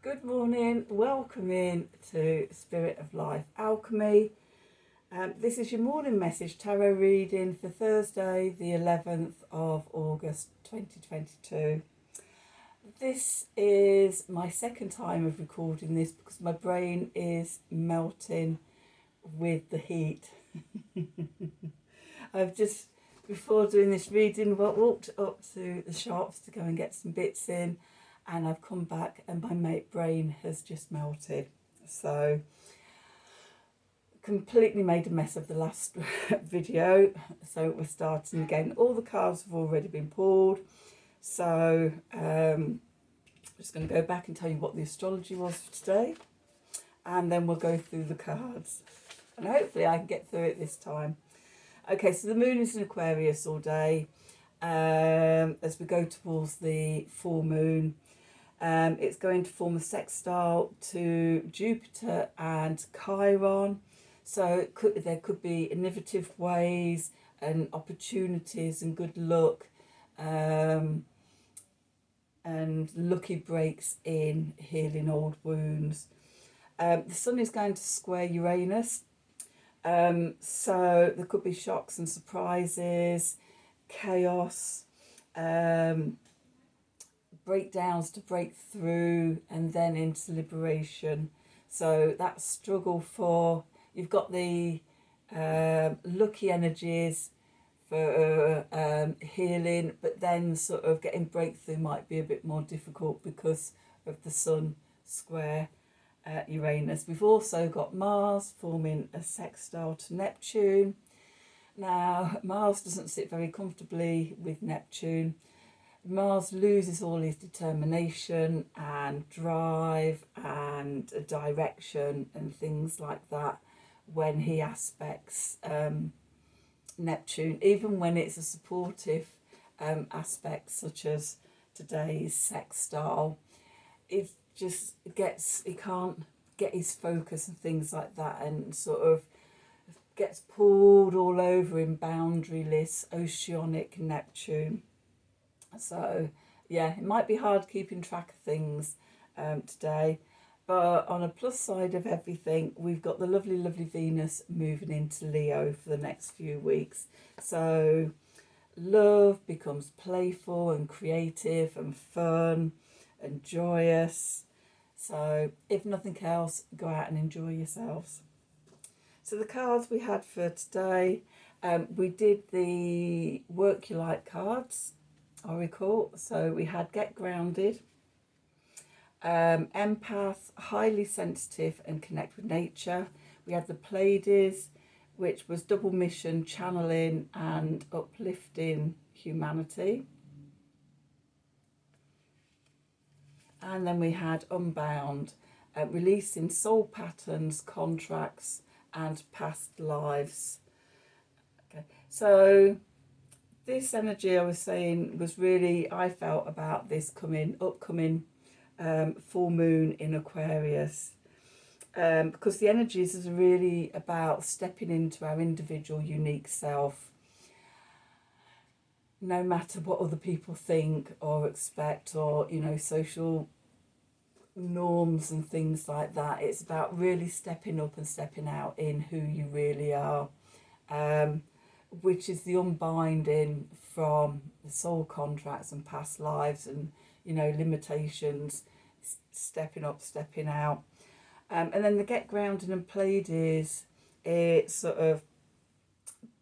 Good morning, welcome in to Spirit of Life Alchemy. This is your morning message tarot reading for Thursday, the 11th of August 2022. This is my second time of recording this because my brain is melting with the heat. I've just, before doing this reading, walked up to the shops to go and get some bits in, and I've come back and my brain has just melted. So completely made a mess of the last video, so we're starting again. All the cards have already been pulled, so I'm just going to go back and tell you what the astrology was for today, and then we'll go through the cards, and hopefully I can get through it this time. Okay, so the moon is in Aquarius all day as we go towards the full moon. It's going to form a sextile to Jupiter and Chiron. So there could be innovative ways and opportunities and good luck and lucky breaks in healing old wounds. The sun is going to square Uranus. So there could be shocks and surprises, chaos, breakdowns to break through, and then into liberation. So that struggle for, you've got the lucky energies for healing, but then sort of getting breakthrough might be a bit more difficult because of the sun square Uranus. We've also got Mars forming a sextile to Neptune. Now, Mars doesn't sit very comfortably with Neptune. Mars loses all his determination and drive and direction and things like that when he aspects Neptune, even when it's a supportive aspect such as today's sextile. It just he can't get his focus and things like that, and sort of gets pulled all over in boundaryless oceanic Neptune. So yeah, it might be hard keeping track of things today, but on a plus side of everything, we've got the lovely Venus moving into Leo for the next few weeks. So love becomes playful and creative and fun and joyous. So if nothing else, go out and enjoy yourselves. So the cards we had for today, we did the Work Your Light cards, I recall. So we had Get Grounded, Empath, Highly Sensitive and Connect with Nature. We had the Pleiades, which was Double Mission, Channeling and Uplifting Humanity. And then we had Unbound, Releasing Soul Patterns, Contracts and Past Lives. Okay, so this energy I was saying was really, I felt about this upcoming full moon in Aquarius, because the energies is really about stepping into our individual unique self, no matter what other people think or expect, or social norms and things like that. It's about really stepping up and stepping out in who you really are, which is the unbinding from the soul contracts and past lives and limitations, stepping up, stepping out. And then the Get Grounded and Pleiades, it's sort of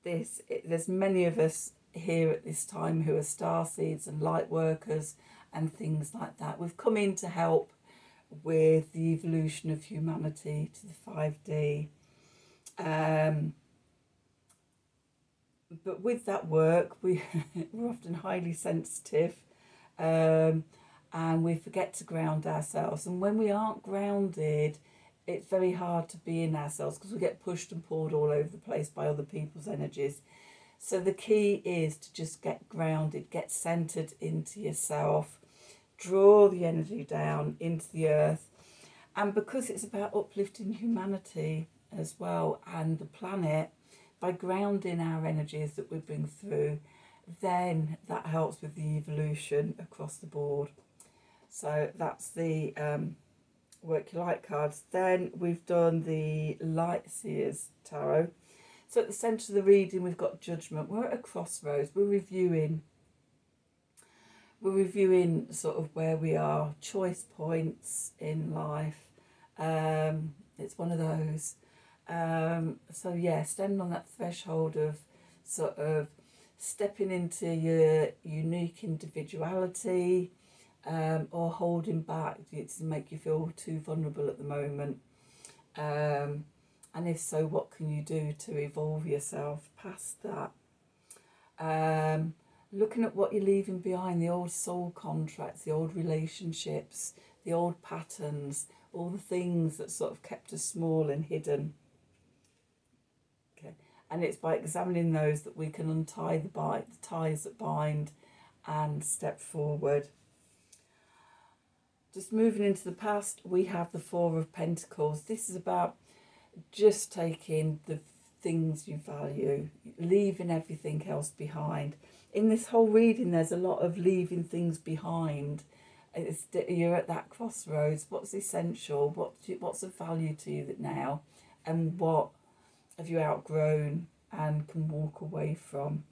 there's many of us here at this time who are starseeds and light workers and things like that. We've come in to help with the evolution of humanity to the 5D. But with that work, we're often highly sensitive, and we forget to ground ourselves. And when we aren't grounded, it's very hard to be in ourselves because we get pushed and pulled all over the place by other people's energies. So the key is to just get grounded, get centered into yourself, draw the energy down into the earth. And because it's about uplifting humanity as well and the planet, by grounding our energies that we bring through, then that helps with the evolution across the board. So that's the work your light cards. Then we've done the Light Seers Tarot. So at the centre of the reading, we've got Judgment. We're at a crossroads. We're reviewing sort of where we are, choice points in life. It's one of those. So yeah, standing on that threshold of sort of stepping into your unique individuality, or holding back to make you feel too vulnerable at the moment. And if so, what can you do to evolve yourself past that? Looking at what you're leaving behind, the old soul contracts, the old relationships, the old patterns, all the things that sort of kept us small and hidden. Okay, and it's by examining those that we can untie the ties that bind and step forward. Just moving into the past, we have the Four of Pentacles. This is about just taking the things you value, leaving everything else behind. In this whole reading, there's a lot of leaving things behind. You're at that crossroads. What's essential? What's of value to you now? And what have you outgrown and can walk away from?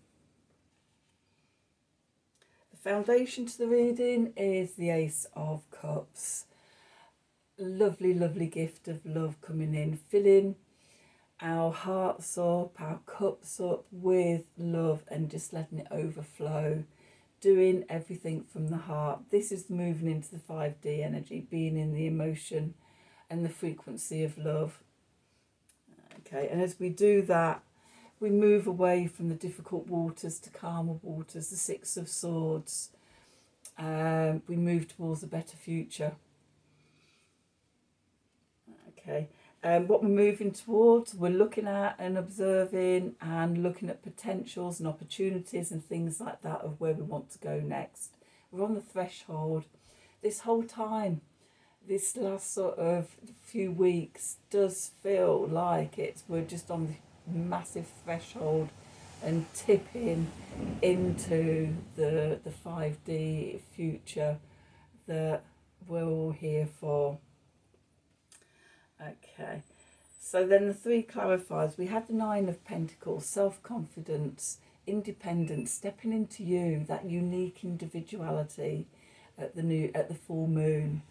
The foundation to the reading is the Ace of Cups. Lovely, lovely gift of love coming in, filling our hearts up, our cups up with love and just letting it overflow, doing everything from the heart. This is moving into the 5D energy, being in the emotion and the frequency of love. Okay, and as we do that, we move away from the difficult waters to calmer waters, the Six of Swords. We move towards a better future. Okay, what we're moving towards, we're looking at and observing and looking at potentials and opportunities and things like that of where we want to go next. We're on the threshold. This whole time, this last sort of few weeks does feel like we're just on the massive threshold and tipping into the 5D future that we're all here for. Okay, so then the three clarifiers. We have the Nine of Pentacles, self-confidence, independence, stepping into you, that unique individuality at the full moon.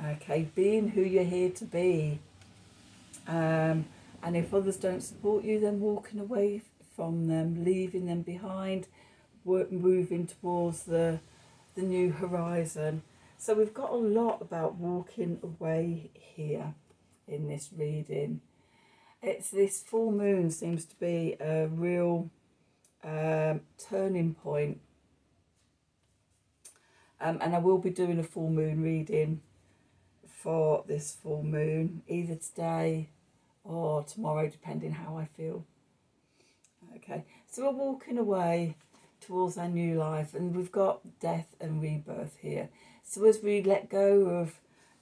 Okay, being who you're here to be. And if others don't support you, then walking away from them, leaving them behind, moving towards the new horizon. So we've got a lot about walking away here in this reading. It's this full moon seems to be a real turning point. And I will be doing a full moon reading for this full moon, either today or tomorrow, depending how I feel. Okay, so we're walking away towards our new life, and we've got death and rebirth here. So as we let go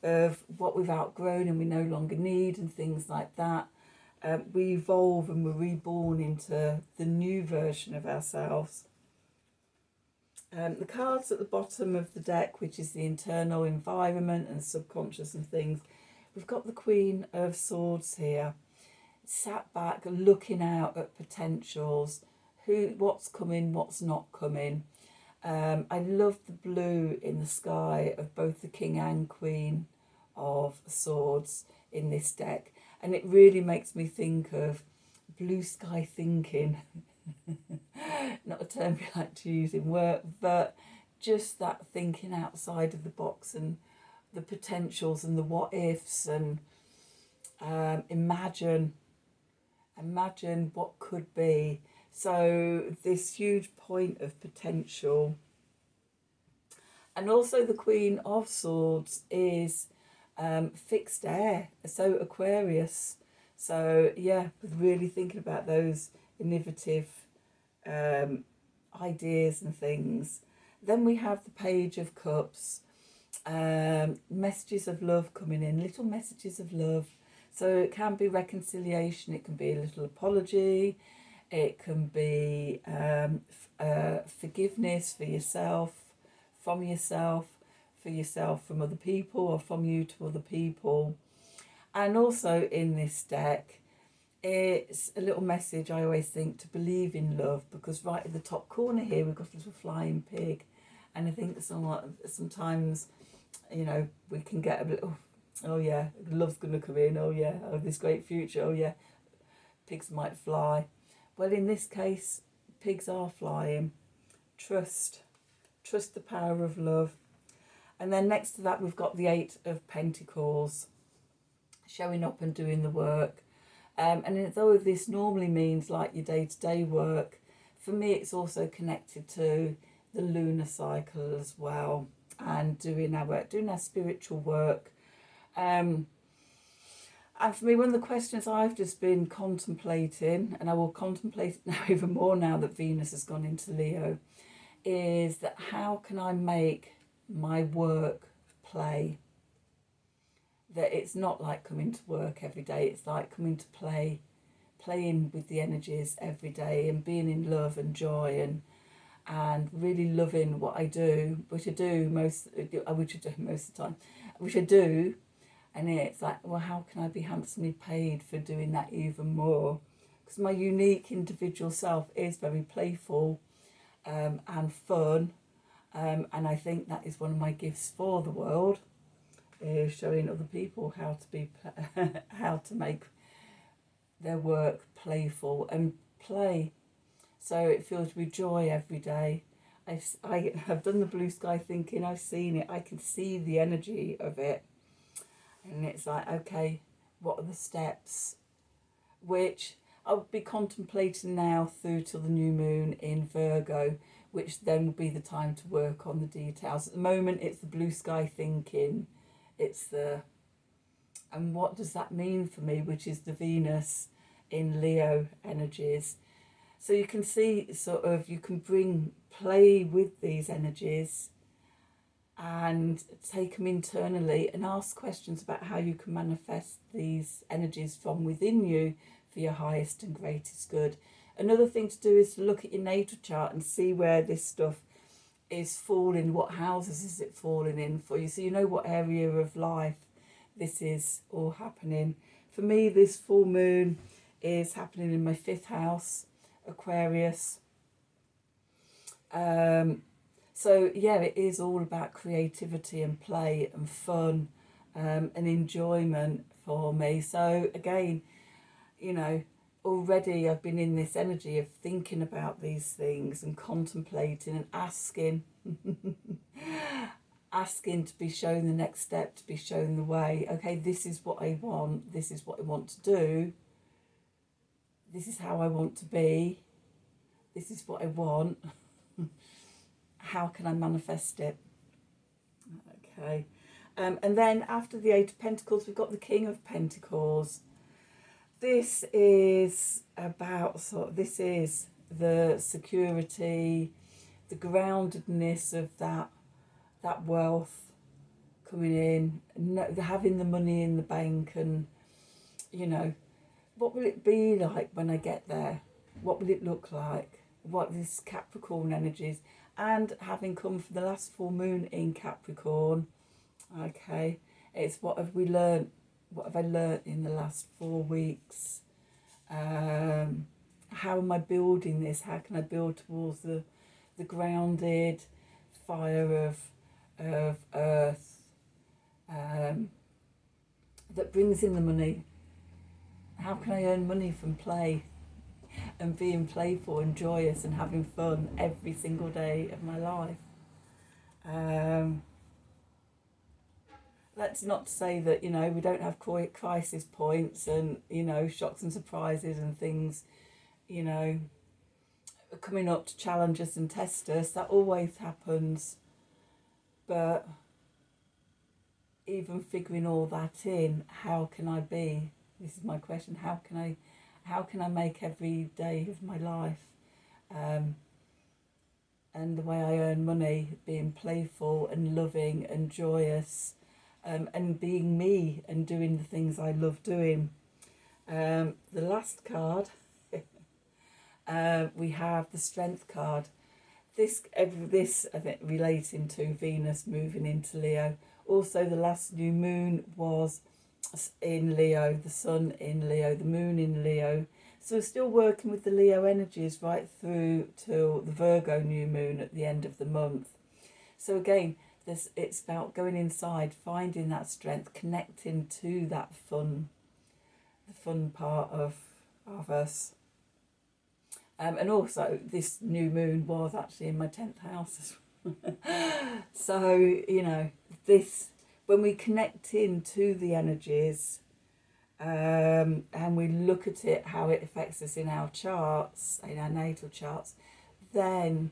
of what we've outgrown and we no longer need and things like that, we evolve and we're reborn into the new version of ourselves. The cards at the bottom of the deck, which is the internal environment and subconscious and things, we've got the Queen of Swords here, sat back looking out at potentials, what's coming, what's not coming. I love the blue in the sky of both the King and Queen of Swords in this deck, and it really makes me think of blue sky thinking. Not a term we like to use in work, but just that thinking outside of the box and the potentials and the what ifs, and imagine what could be. So this huge point of potential. And also the Queen of Swords is fixed air, so Aquarius. So yeah, really thinking about those innovative ideas and things. Then we have the Page of Cups, messages of love coming in, little messages of love. So it can be reconciliation, it can be a little apology, it can be forgiveness for yourself, from yourself, for yourself from other people or from you to other people. And also in this deck, it's a little message I always think to believe in love, because right at the top corner here we've got a little flying pig, and I think sometimes, you know, we can get a bit, oh yeah, love's going to come in, oh yeah, oh this great future, oh yeah, pigs might fly. Well, in this case, pigs are flying. Trust the power of love. And then next to that we've got the Eight of Pentacles, showing up and doing the work. And although this normally means like your day-to-day work, for me it's also connected to the lunar cycle as well, and doing our spiritual work. And for me, one of the questions I've just been contemplating, and I will contemplate it now even more now that Venus has gone into Leo, is that how can I make my work play? That it's not like coming to work every day, it's like coming to playing with the energies every day, and being in love and joy, and really loving what I do, which I do most of the time, which I do. And it's like, well, how can I be handsomely paid for doing that even more? Because my unique individual self is very playful and fun, and I think that is one of my gifts for the world, is showing other people how to make their work playful and play, so it fills with joy every day. I have done the blue sky thinking, I've seen it, I can see the energy of it, and it's like, okay, what are the steps, which I'll be contemplating now through till the new moon in Virgo, which then will be the time to work on the details. At the moment it's the blue sky thinking, and what does that mean for me, which is the Venus in Leo energies. So you can see sort of, you can play with these energies and take them internally and ask questions about how you can manifest these energies from within you for your highest and greatest good. Another thing to do is to look at your natal chart and see where this stuff is falling, what houses is it falling in for you, so you know what area of life this is all happening. For me, this full moon is happening in my 5th house, Aquarius. So yeah, it is all about creativity and play and fun, and enjoyment for me. So again, you know, already I've been in this energy of thinking about these things and contemplating and asking to be shown the next step, to be shown the way. Okay, this is what I want, this is what I want to do, this is how I want to be, this is what I want. How can I manifest it? Okay, and then after the Eight of Pentacles we've got the King of Pentacles. This is about this is the security, the groundedness of that wealth coming in, having the money in the bank, and you know, what will it be like when I get there? What will it look like? What this Capricorn energies, and having come from the last full moon in Capricorn, okay, it's what have we learned? What have I learnt in the last 4 weeks? How am I building this? How can I build towards the grounded fire of earth that brings in the money? How can I earn money from play and being playful and joyous and having fun every single day of my life? That's not to say that, you know, we don't have crisis points and, you know, shocks and surprises and things, you know, coming up to challenge us and test us. That always happens. But even figuring all that in, how can I be? This is my question. How can I make every day of my life, and the way I earn money, being playful and loving and joyous, and being me and doing the things I love doing. The last card, we have the Strength card. this I think relating to Venus moving into Leo. Also, the last new moon was in Leo, the sun in Leo, the moon in Leo. So we're still working with the Leo energies right through till the Virgo new moon at the end of the month. So again, it's about going inside, finding that strength, connecting to that fun, the fun part of us. And also, this new moon was actually in my 10th house. So, you know, this, when we connect into the energies, and we look at it, how it affects us in our charts, in our natal charts, then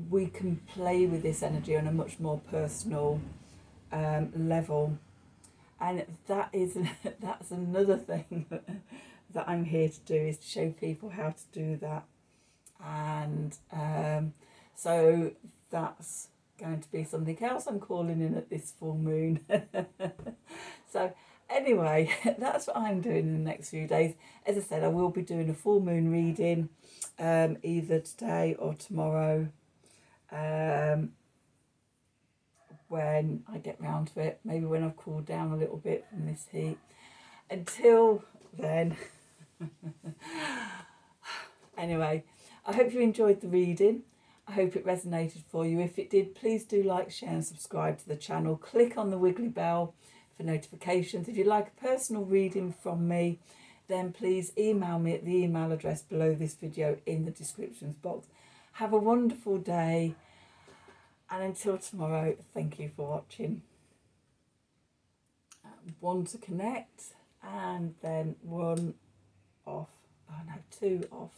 we can play with this energy on a much more personal level. And that's another thing that I'm here to do, is to show people how to do that. And so that's going to be something else I'm calling in at this full moon. So anyway, that's what I'm doing in the next few days. As I said, I will be doing a full moon reading either today or tomorrow, when I get round to it, maybe when I've cooled down a little bit from this heat. Until then, anyway, I hope you enjoyed the reading. I hope it resonated for you. If it did, please do like, share and subscribe to the channel. Click on the wiggly bell for notifications. If you'd like a personal reading from me, then please email me at the email address below this video in the descriptions box. Have a wonderful day, and until tomorrow, thank you for watching. 1 to connect, and then 1 off. Oh no, 2 off.